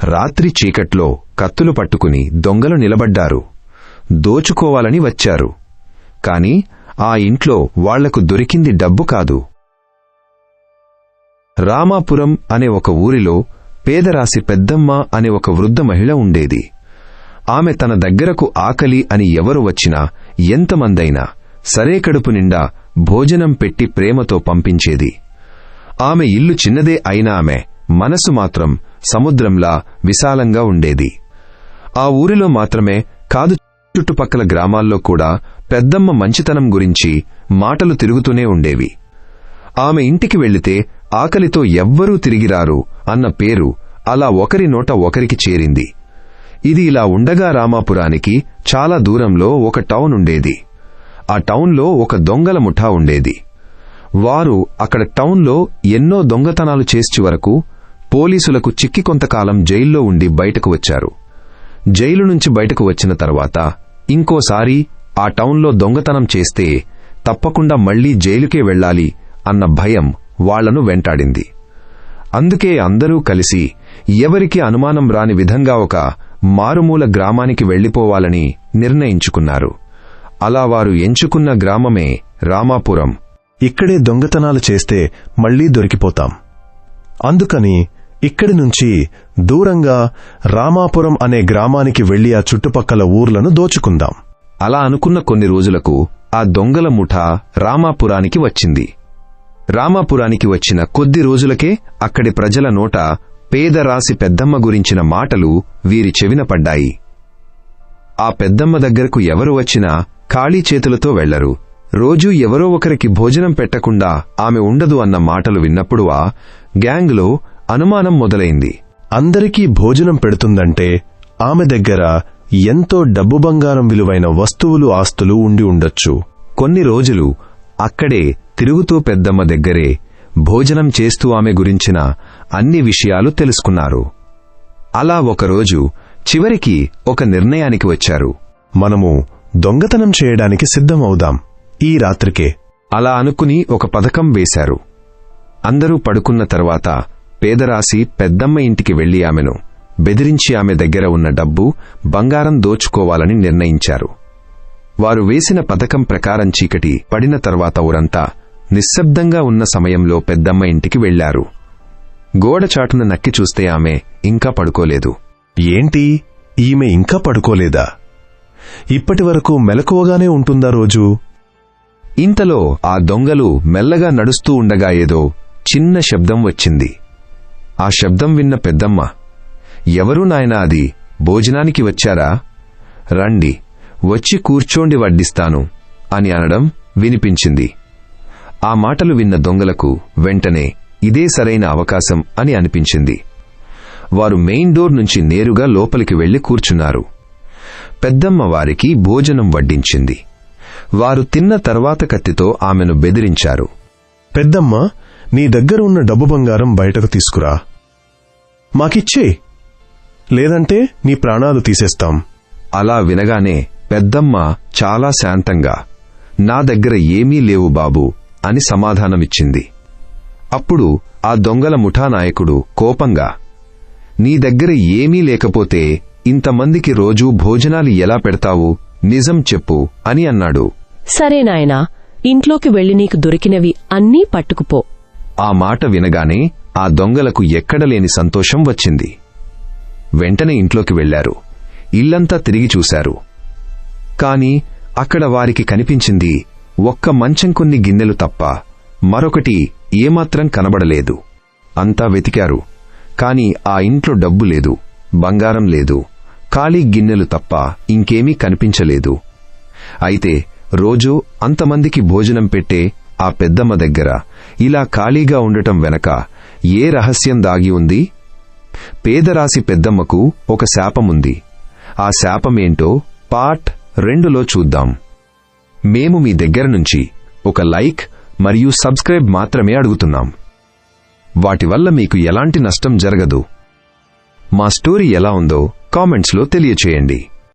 రాత్రి చీకట్లో కత్తులు పట్టుకుని దొంగలు నిలబడ్డారు. దోచుకోవాలని వచ్చారు. కాని ఆ ఇంట్లో వాళ్లకు దొరికింది డబ్బు కాదు. రామాపురం అనే ఒక ఊరిలో పేదరాశి పెద్దమ్మ అనే ఒక వృద్ధ మహిళ ఉండేది. ఆమె తన దగ్గరకు ఆకలి అని ఎవరు వచ్చినా, ఎంతమందైనా సరే కడుపు నిండా భోజనం పెట్టి ప్రేమతో పంపించేది. ఆమె ఇల్లు చిన్నదే అయినా ఆమె మనసు మాత్రం సముద్రంలా విశాలంగా ఉండేది. ఆ ఊరిలో మాత్రమే కాదు, చుట్టుపక్కల గ్రామాల్లో కూడా పెద్దమ్మ మంచితనం గురించి మాటలు తిరుగుతూనే ఉండేవి. ఆమె ఇంటికి వెళ్లితే ఆకలితో ఎవ్వరూ తిరిగిరారు అన్న పేరు అలా ఒకరి నోట ఒకరికి చేరింది. ఇది ఇలా ఉండగా రామాపురానికి చాలా దూరంలో ఒక టౌన్ ఉండేది. ఆ టౌన్లో ఒక దొంగల ముఠా ఉండేది. వారు అక్కడ టౌన్లో ఎన్నో దొంగతనాలు చేసి వరకు పోలీసులకు చిక్కి కొంతకాలం జైల్లో ఉండి బయటకు వచ్చారు. జైలు నుంచి బయటకు వచ్చిన తర్వాత ఇంకోసారి ఆ టౌన్లో దొంగతనం చేస్తే తప్పకుండా మళ్లీ జైలుకే వెళ్లాలి అన్న భయం వాళ్లను వెంటాడింది. అందుకే అందరూ కలిసి ఎవరికి అనుమానం రాని విధంగా ఒక మారుమూల గ్రామానికి వెళ్లిపోవాలని నిర్ణయించుకున్నారు. అలా వారు ఎంచుకున్న గ్రామమే రామాపురం. ఇక్కడే దొంగతనాలు చేస్తే మళ్లీ దొరికిపోతాం, అందుకని ఇక్కడి నుంచి దూరంగా రామాపురం అనే గ్రామానికి వెళ్లి ఆ చుట్టుపక్కల ఊర్లను దోచుకుందాం. అలా అనుకున్న కొన్ని రోజులకు ఆ దొంగల ముఠా రామాపురానికి వచ్చింది. రామాపురానికి వచ్చిన కొద్ది రోజులకే అక్కడి ప్రజల నోట పేదరాశి పెద్దమ్మ గురించిన మాటలు వీరి చెవిన పడ్డాయి. ఆ పెద్దమ్మ దగ్గరకు ఎవరు వచ్చినా ఖాళీ చేతులతో వెళ్లరు. రోజూ ఎవరో ఒకరికి భోజనం పెట్టకుండా ఆమె ఉండదు అన్న మాటలు విన్నప్పుడు ఆ గ్యాంగ్లో అనుమానం మొదలైంది. అందరికీ భోజనం పెడుతుందంటే ఆమె దగ్గర ఎంతో డబ్బు బంగారం విలువైన వస్తువులు ఆస్తులు ఉండి ఉండొచ్చు. కొన్ని రోజులు అక్కడే తిరుగుతూ పెద్దమ్మ దగ్గరే భోజనం చేస్తూ ఆమె గురించిన అన్ని విషయాలు తెలుసుకున్నారు. అలా ఒకరోజు చివరికి ఒక నిర్ణయానికి వచ్చారు. మనము దొంగతనం చేయడానికి సిద్ధమవుదాం ఈ రాత్రికే. అలా అనుకుని ఒక పథకం వేశారు. అందరూ పడుకున్న తర్వాత పేదరాశి పెద్దమ్మ ఇంటికి వెళ్లి ఆమెను బెదిరించి ఆమె దగ్గర ఉన్న డబ్బు బంగారం దోచుకోవాలని నిర్ణయించారు. వారు వేసిన పథకం ప్రకారం చీకటి పడిన తర్వాత ఊరంతా నిశ్శబ్దంగా ఉన్న సమయంలో పెద్దమ్మ ఇంటికి వెళ్లారు. గోడచాటున నక్కి చూస్తే ఆమె ఇంకా పడుకోలేదు. ఏంటి, ఈమె ఇంకా పడుకోలేదా? ఇప్పటివరకు మెలకువగానే ఉంటుందా రోజు? ఇంతలో ఆ దొంగలు మెల్లగా నడుస్తూ ఉండగా ఏదో చిన్న శబ్దం వచ్చింది. ఆ శబ్దం విన్న పెద్దమ్మ, ఎవరు నాయనా అది? భోజనానికి వచ్చారా? రండి, వచ్చి కూర్చోండి, వడ్డిస్తాను అని అనడం వినిపించింది. ఆ మాటలు విన్న దొంగలకు వెంటనే ఇదే సరైన అవకాశం అని అనిపించింది. వారు మెయిన్ డోర్ నుంచి నేరుగా లోపలికి వెళ్లి కూర్చున్నారు. పెద్దమ్మ వారికి భోజనం వడ్డించింది. వారు తిన్న తర్వాత కత్తితో ఆమెను బెదిరించారు. పెద్దమ్మ, నీ దగ్గర ఉన్న డబ్బు బంగారం బయటకు తీసుకురా, మాకిచ్చే, లేదంటే నీ ప్రాణాలు తీసేస్తాం. అలా వినగానే పెద్దమ్మ చాలా శాంతంగా, నా దగ్గర ఏమీ లేవు బాబూ అని సమాధానమిచ్చింది. అప్పుడు ఆ దొంగల ముఠా నాయకుడు కోపంగా, నీ దగ్గర ఏమీ లేకపోతే ఇంతమందికి రోజూ భోజనాలు ఎలా పెడతావు? నిజం చెప్పు అని అన్నాడు. సరే నాయనా, ఇంట్లోకి వెళ్లి నీకు దొరికినవి అన్నీ పట్టుకుపో. ఆ మాట వినగానే ఆ దొంగలకు ఎక్కడలేని సంతోషం వచ్చింది. వెంటనే ఇంట్లోకి వెళ్లారు. ఇల్లంతా తిరిగి చూశారు. కాని అక్కడ వారికి కనిపించింది ఒక్క మంచం, కొన్ని గిన్నెలు తప్ప మరొకటి ఏమాత్రం కనబడలేదు. అంతా వెతికారు. కాని ఆ ఇంట్లో డబ్బు లేదు, బంగారం లేదు, ఖాళీ గిన్నెలు తప్ప ఇంకేమీ కనిపించలేదు. అయితే రోజూ అంతమందికి భోజనం పెట్టే ఆ పెద్దమ్మ దగ్గర ఇలా ఖాళీగా ఉండటం వెనక ఏ రహస్యం దాగి ఉంది? పేదరాశి పెద్దమ్మకు ఒక శాపముంది. ఆ శాపమేంటో పార్ట్ 2లో చూద్దాం. మేము మీ దగ్గర నుంచి ఒక లైక్ మరియు సబ్స్క్రైబ్ మాత్రమే అడుగుతున్నాం. వాటి వల్ల మీకు ఎలాంటి నష్టం జరగదు. మా స్టోరీ ఎలా ఉందో కామెంట్స్లో తెలియచేయండి.